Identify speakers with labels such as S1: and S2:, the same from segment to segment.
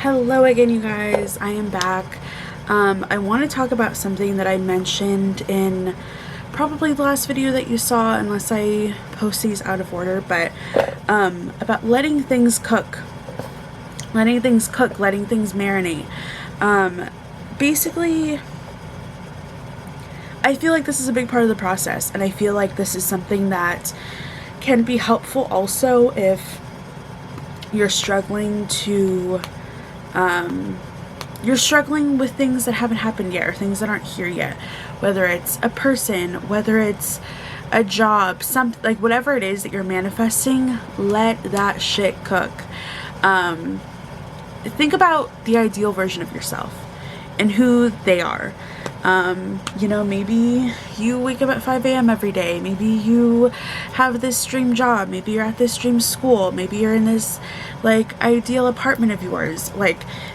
S1: Hello again, you guys. I am back. I want to talk about something that I mentioned in probably the last video that you saw, unless I post these out of order, but about letting things cook. Letting things cook, letting things marinate. Basically, I feel like this is a big part of the process, and I feel like this is something that can be helpful also if you're struggling to you're struggling with things that haven't happened yet, or things that aren't here yet, whether it's a person, whether it's a job, something like whatever it is that you're manifesting. Let that shit cook. Think about the ideal version of yourself and who they are. Maybe you wake up at 5 a.m. every day. Maybe you have this dream job. Maybe you're at this dream school. Maybe you're in this ideal apartment of yours.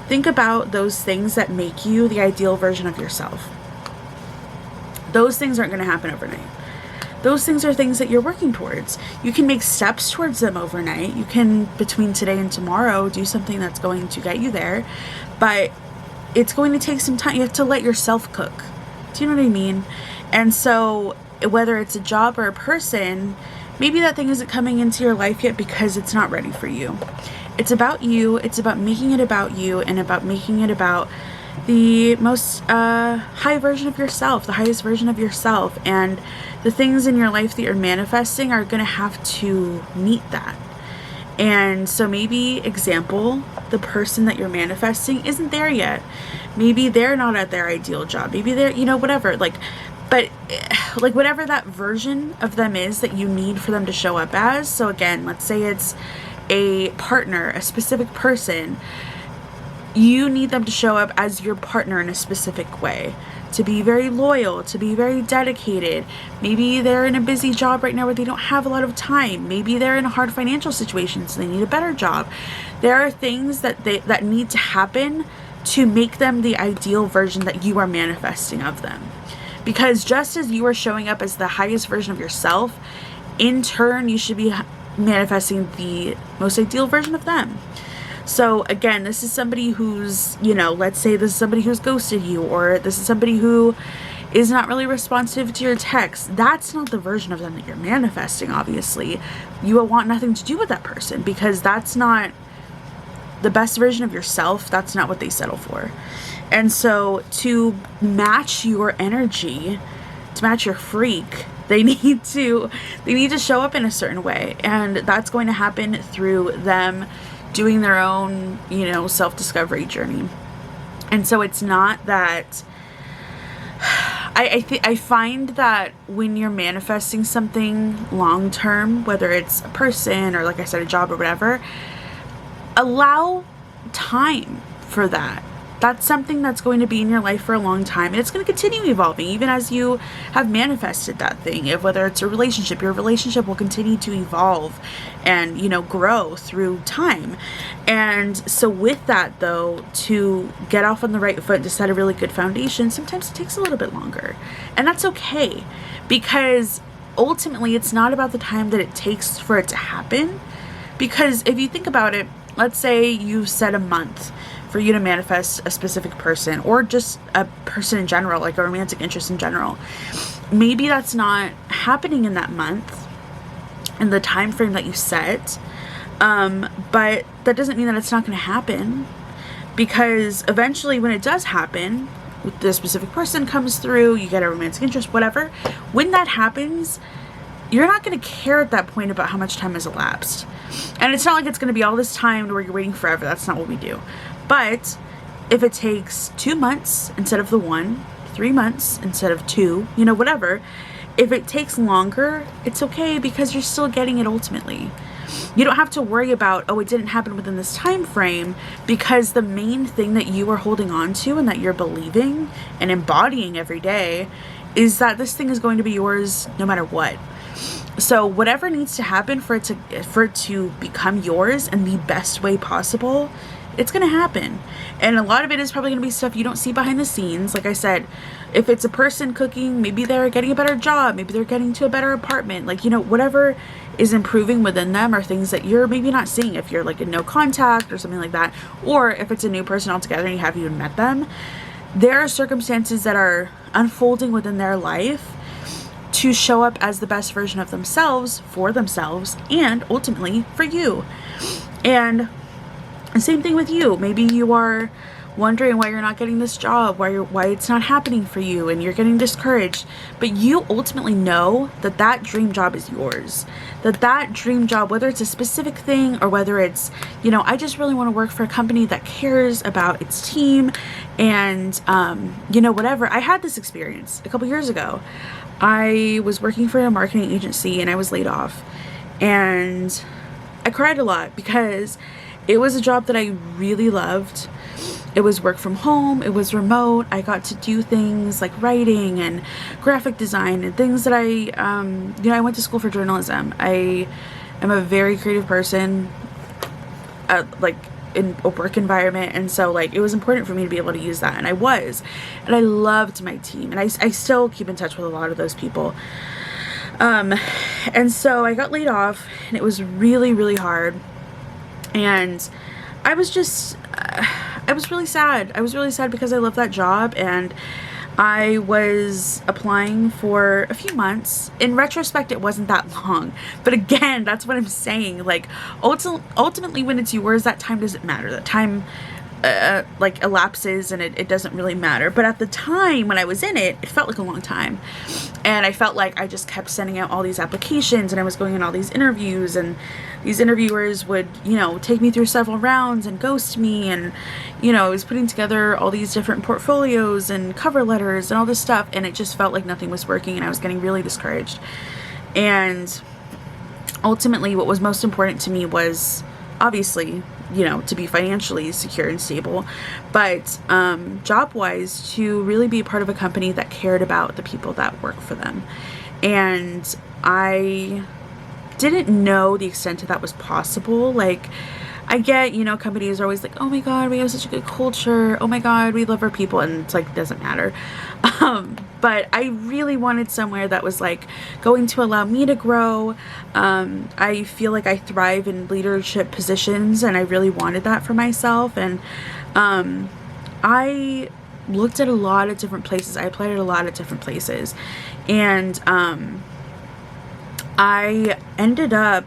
S1: Think about those things that make you the ideal version of yourself. Those things aren't going to happen overnight. Those things are things that you're working towards. You can make steps towards them overnight. You can, between today and tomorrow, do something that's going to get you there. But it's going to take some time. You have to let yourself cook. Do you know what I mean? And so whether it's a job or a person, maybe that thing isn't coming into your life yet because it's not ready for you. It's about you. It's about making it about you, and about making it about the most high version of yourself, the highest version of yourself. And the things in your life that you're manifesting are going to have to meet that. And so maybe, example, the person that you're manifesting isn't there yet. Maybe they're not at their ideal job. Maybe they're, whatever. But whatever that version of them is that you need for them to show up as. So again, let's say it's a partner, a specific person. You need them to show up as your partner in a specific way. To be very loyal, to be very dedicated. Maybe they're in a busy job right now where they don't have a lot of time. Maybe they're in a hard financial situation, so they need a better job. There are things that need to happen to make them the ideal version that you are manifesting of them. Because just as you are showing up as the highest version of yourself, in turn, you should be manifesting the most ideal version of them. So again, this is somebody who's, let's say this is somebody who's ghosted you, or this is somebody who is not really responsive to your texts. That's not the version of them that you're manifesting, obviously. You will want nothing to do with that person, because that's not the best version of yourself. That's not what they settle for. And so to match your energy, to match your freak, they need to show up in a certain way. And that's going to happen through them doing their own, self-discovery journey. And so it's not that I find that when you're manifesting something long-term, whether it's a person or, like I said, a job or whatever, allow time for that. That's something that's going to be in your life for a long time, and it's going to continue evolving even as you have manifested that thing. If whether it's a relationship, your relationship will continue to evolve and, grow through time. And so with that, though, to get off on the right foot, to set a really good foundation, sometimes it takes a little bit longer. And that's okay, because ultimately it's not about the time that it takes for it to happen. Because if you think about it, let's say you set a month for you to manifest a specific person, or just a person in general, like a romantic interest in general. Maybe that's not happening in that month, in the time frame that you set, but that doesn't mean that it's not going to happen, because eventually when it does happen, the specific person comes through, you get a romantic interest, whatever, when that happens, you're not going to care at that point about how much time has elapsed. And it's not like it's going to be all this time where you're waiting forever. That's not what we do. But if it takes 2 months instead of the 1, 3 months instead of 2, whatever, if it takes longer, it's okay, because you're still getting it ultimately. You don't have to worry about, it didn't happen within this time frame, because the main thing that you are holding on to and that you're believing and embodying every day is that this thing is going to be yours no matter what. So whatever needs to happen for it to become yours in the best way possible It's going to happen. And a lot of it is probably going to be stuff you don't see behind the scenes. Like I said, if it's a person cooking, maybe they're getting a better job, maybe they're getting to a better apartment, like, you know, whatever is improving within them are things that you're maybe not seeing if you're like in no contact or something like that. Or if it's a new person altogether and you haven't even met them, there are circumstances that are unfolding within their life to show up as the best version of themselves for themselves and ultimately for you. And same thing with you. Maybe you are wondering why you're not getting this job, why it's not happening for you, and you're getting discouraged. But you ultimately know that that dream job is yours. That dream job, whether it's a specific thing or whether it's, you know, I just really want to work for a company that cares about its team and, you know, whatever. I had this experience a couple years ago. I was working for a marketing agency and I was laid off. And I cried a lot because it was a job that I really loved. It was work from home, it was remote, I got to do things like writing and graphic design and things that you know, I went to school for journalism. I am a very creative person, like in a work environment, and so like it was important for me to be able to use that, and I loved my team, and I still keep in touch with a lot of those people. And so I got laid off, and it was really, really hard. And I was just, I was really sad. I was really sad because I loved that job, and I was applying for a few months. In retrospect, it wasn't that long. But again, that's what I'm saying. Like, ultimately, when it's yours, that time doesn't matter. That time, like, elapses, and it doesn't really matter. But at the time when I was in it, it felt like a long time. And I felt like I just kept sending out all these applications, and I was going on all these interviews, and these interviewers would, you know, take me through several rounds and ghost me, and, you know, I was putting together all these different portfolios and cover letters and all this stuff, and it just felt like nothing was working, and I was getting really discouraged. And ultimately, what was most important to me was, obviously, you know, to be financially secure and stable, but job-wise, to really be a part of a company that cared about the people that work for them. And I didn't know the extent that was possible. Like, I get, you know, companies are always like, oh my God, we have such a good culture. Oh my God, we love our people. And it's like, it doesn't matter. But I really wanted somewhere that was like going to allow me to grow. I feel like I thrive in leadership positions, and I really wanted that for myself. And I looked at a lot of different places. I applied at a lot of different places. And I ended up,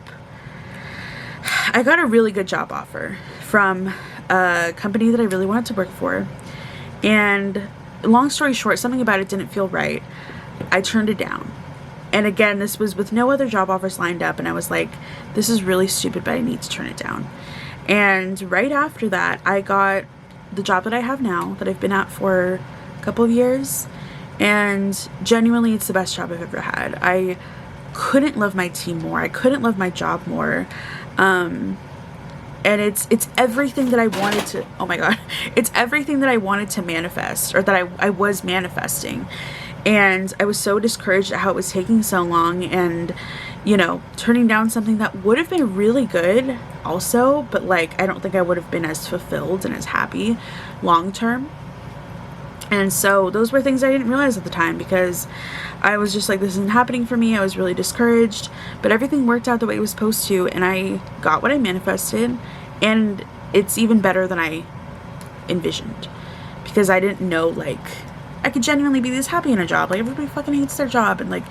S1: I got a really good job offer from a company that I really wanted to work for. And long story short, something about it didn't feel right. I turned it down. And again, this was with no other job offers lined up. And I was like, this is really stupid, but I need to turn it down. And right after that, I got the job that I have now, that I've been at for a couple of years. And genuinely, it's the best job I've ever had. I couldn't love my team more. I couldn't love my job more. And it's everything that I wanted to, oh my God, it's everything that I wanted to manifest, or that I was manifesting. And I was so discouraged at how it was taking so long, and, you know, turning down something that would have been really good also, but like, I don't think I would have been as fulfilled and as happy long term. And so those were things I didn't realize at the time, because I was just like, this isn't happening for me. I was really discouraged, but everything worked out the way it was supposed to, and I got what I manifested, and it's even better than I envisioned, because I didn't know, like, I could genuinely be this happy in a job. Like, everybody fucking hates their job, and like,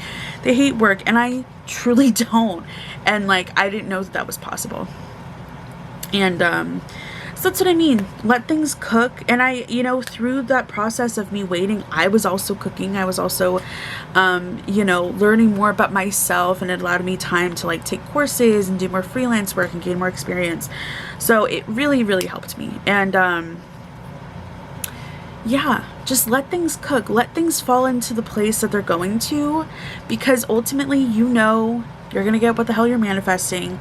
S1: they hate work, and I truly don't. And like, I didn't know that that was possible. And so that's what I mean. Let things cook. And I, you know, through that process of me waiting, I was also cooking. I was also, you know, learning more about myself, and it allowed me time to like take courses and do more freelance work and gain more experience. So it really, really helped me. And yeah, just let things cook. Let things fall into the place that they're going to, because ultimately, you know, you're going to get what the hell you're manifesting.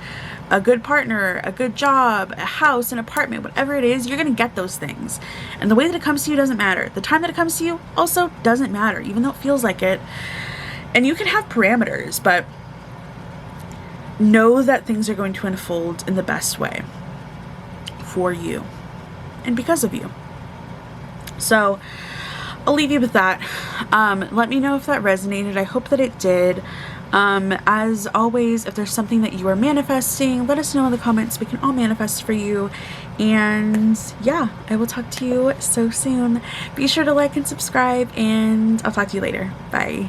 S1: A good partner, a good job, a house, an apartment, whatever it is, you're going to get those things. And the way that it comes to you doesn't matter. The time that it comes to you also doesn't matter, even though it feels like it. And you can have parameters, but know that things are going to unfold in the best way for you. and because of you. So I'll leave you with that. Let me know if that resonated. I hope that it did. As always, if there's something that you are manifesting, let us know in the comments. We can all manifest for you. And yeah, I will talk to you so soon. Be sure to like and subscribe, and I'll talk to you later. Bye.